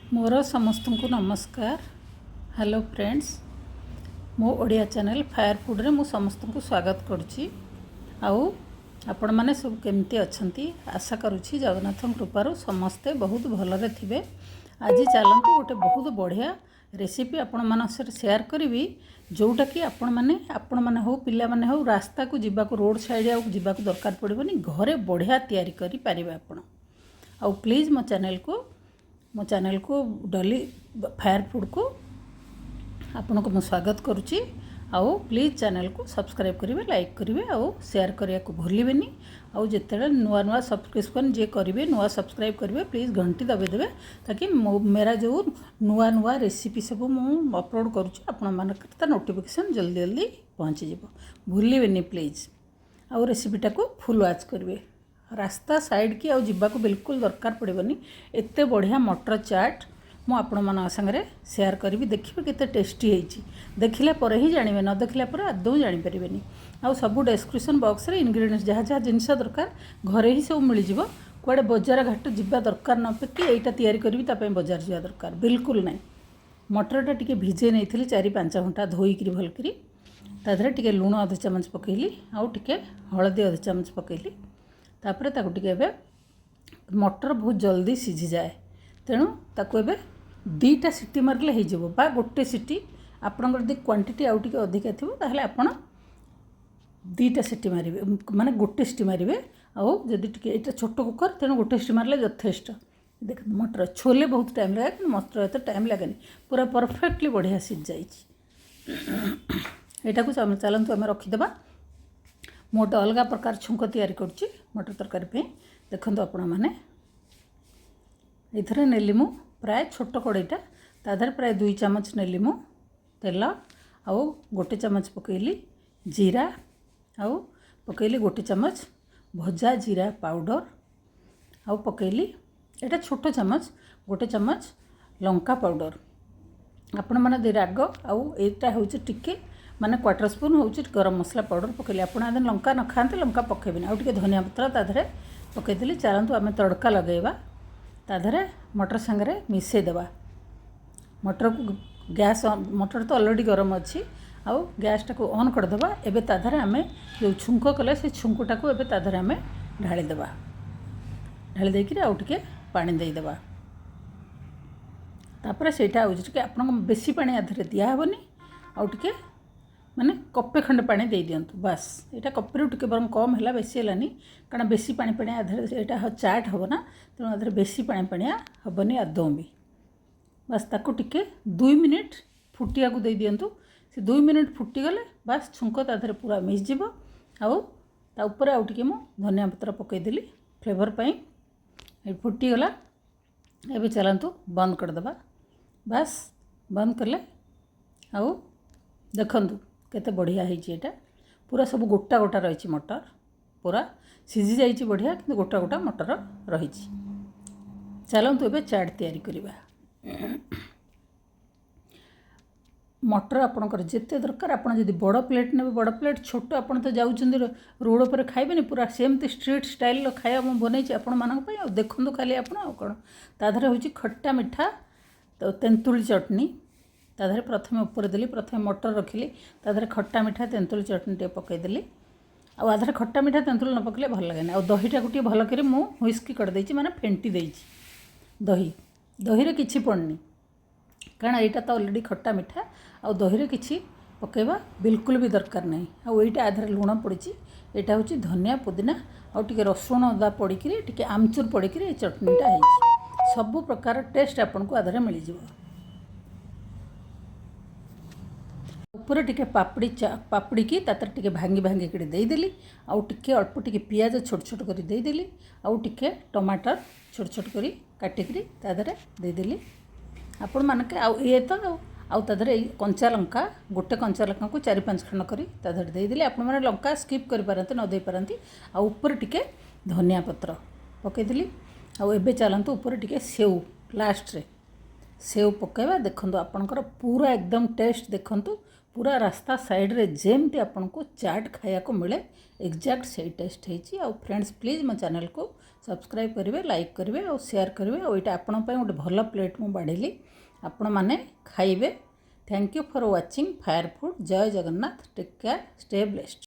मोर समस्त को नमस्कार। हेलो फ्रेंड्स, मो ओडिया चैनल फायर फूड रे मु समस्त को स्वागत करुच्ची। आउ आपण माने सब केमती अच्छंती आशा करुच्ची जगन्नाथ कृपारू समस्ते बहुत भलरे थिबे। आज चलतु गोटे बहुत बढ़िया रेसिपी आपण मान शेयर करी, जोटा कि आपण माने हो पिला माने हो रास्ता को जीवा रोड साइड आउ जीवा दरकार पड़ोनी, घरे बढ़िया तैयारी करि पारिबे आपण। आउ प्लीज़ मो चैनल को डली फायर फूड को आपन को स्वागत करुच्ची। आउ प्लीज़ चैनल को सब्सक्राइब करेंगे, लाइक करेंगे, आउ शेयर करने को भूलें। आउ जिते नुआ नुआ सब्सक्रिप्शन जे करेंगे, नुआ सब्सक्राइब करेंगे, प्लीज़ घंटी दबाई देवे ताकि मेरा जो नुआ नुआ रेसिपी सब मु अपलोड करुच्ची आपण मानक नोटिफिकेशन जल्दी जल्दी पहुँची जाव। भूलें प्लीज़। आउ रेसिपीटा को फुल वाच करेंगे। रास्ता साइड की आउ जीवा को बिल्कुल दरकार पड़ोनी। एत बढ़िया मटर चाट मु आपण मान संगे शेयर करी। देखिए केते टेस्टी होइछि, देखिला पर ही जानिबे, न देखिला पर आदौ जानि परिबेनी। आउ सब डिस्क्रिप्शन बॉक्स रे इंग्रेडिएंट्स जहाँ जहाँ जिनस दरकार घरे ही सब मिल जिवो। कुआडे बाजार घाट जीवा दरकार न पे कि एटा तैयारी करबी तापे बाजार जिवा दरकार बिल्कुल नहीं। मटरटा टिके भिजे नहीं 4-5 घंटा धोईकरी भलकरी ताधरे टिके लुण आधा चामच पकेली, आउ टिके हळदी आधा चामच पकेली। तापर ताकू टिके एबे मटर बहुत जल्दी सीझी जाए, तेणु ताकू एबे 2टा सीटी मारले हो जिवो बा गोटे सीटी। आपनकर जदि क्वांटिटी आउ टिके अधिका थिबो ताहले आपण 2टा सीटी मारिबे, माने गोटे सीटी मारिबे। आउ जदि टिके एटा छोटो कुकर तेणु गोटे सीटी मारले यथेष्ट। देख मटर छोले बहुत टाइम लगे, मटर एत टाइम लगेनी, पूरा परफेक्टली बढ़िया सीझ जाइछि। एटा को चलंतु आमे रखिदेबा। मोटे अलग प्रकार छुंक तैयारी करुच्ची मटर तरकारी पे। देखंतु आपण माने इथरे नेली मु प्राय छोट कड़ईटा, ताधर प्राय 2 चामच नेली मु तेल, आउ गोटे चामच पकेली जीरा, आउ पकेली गोटे चामच भजा जीरा पाउडर, आउ पकेली एटा छोट चामच गोटे चामच लंका पाउडर। आपण माने दे राग आउ एटा होउची टिके माने क्वार्टर स्पून होउची गरम मसला पाउडर पकेली। आपण आदे लंका न खाते लंका पकेबिनी। आउ टिके धनिया पत्र ताधरे पकेदेली। चलतु आमे तड़का लगेबा। ताधरे मटर संगे मिसई देबा। मटर को गैस मटर तो ऑलरेडी गरम अच्छी, आउ गैस टाको ऑन कर देबा। एबे ताधरे आमे जो छुंक कले से छुंकटा को एबे ताधरे आमे ढाली देबा। ढाली देकरी आउ टिके पानी देई देबा। तापर सेटा हो जे आपन बेसी पानी आधरे दिया हेबनी। आउ टिके माने कपे खंड पानी दे दियंतु बस। एटा कपेरु टिके बरम कम हैला, बेसी हैलानी, कारण बेसी पानी पानी आधरे एटा चाट हो ना, तेणु आधरे बेसी पानी पानी हेबनी आदौ भी। बस ताको टिके 2 मिनिट फुटिया को दे दियंतु। से 2 मिनिट फुटी गले बस छुंक ताधरे पूरा मिस जिवो। आउ ता ऊपर आउ टिके मु धनिया पत्र पकई देली फ्लेवर पई। ए फुटी गला। एबे चलंतु बंद कर देबा। बस बंद करले आउ देखंतु केते बढ़िया होइछि। एटा पूरा सब गोटा गोटा रही मटर, पूरा सीझी जाइछि बढ़िया, किंतु गोटा गोटा मटर रही। चलतु एबे चाट तैयारी करिबा। मटर आपणकर जिते दरकार आपण जदि बड़ प्लेट ने बड़ प्लेट, छोट आपण तो जाउछन्ती रोड पर खाइबेनी, पूरा सेमती स्ट्रीट स्टाइल खाया मु बनैछि आपण मानक पई। आ देखंतु खाली आपण आ कोन ताधरे होछि खट्टा मिठा तो तेंतुली चटनी। ताधरे प्रथमे ऊपर देली, प्रथमे मटर रखिली, ताधरे खट्टा मिठा तेंतुली चटनी टे पकई देली। आ आधरे खट्टा मिठा तेंतुली न पकले भल लागेना। आ दहीटा गोटे भल करी मु हुइस्की कर देछि, माने फेंटी देछि। दही रे किछि पड़नी, कारण एटा तो ऑलरेडी खट्टा मिठा। आ दही रे किछि पकेबा बिल्कुल भी दरकार नहीं। आ एटा आधरे लुण पड़िछि। एटा होछि धनिया पुदीना आ टिके रसुण अदा पड़िकरी टिके आमचूर पड़िकरी ए चटनीटा ହେଇछि। सब प्रकार टेस्ट आपन को आधरे मिल जिवो। ऊपर टिके पापड़ी की तातर टिके भांगी भांगी के देदेली। आउ टिके अल्प टिके पियाज छोट छोट करी देदेली। आउ टिके टमाटर छोट छोट करी काटिकरी तादरे देदेली। आपण मानके आउ ये तो आउ तादरे कंचा लंका, गोटे कंचा लंका को 4-5 खंड करी तादरे देदेली। आपण माने लंका स्किप करि पारंती न दे पारंती। आउ ऊपर टिके धनिया पत्र पकेदेली। आउ एबे चलंतु ऊपर टिके सेव लास्ट रे सेव पकेबा। देखंतु आपनकर पूरा एकदम टेस्ट देखंतु पूरा रास्ता साइड रे जेमती आपको चाट खाया को मिले एग्जैक्ट सही टेस्ट होती। आउ फ्रेंड्स प्लीज मो चैनल को सब्सक्राइब करेंगे, लाइक करेंगे और शेयर करेंगे। और ये आपण गोटे भल प्लेट मुझे बाढ़ी आपण मैंने खाइबे। Thank you for watching fire food. जय Jagannath. Take care, stay blessed.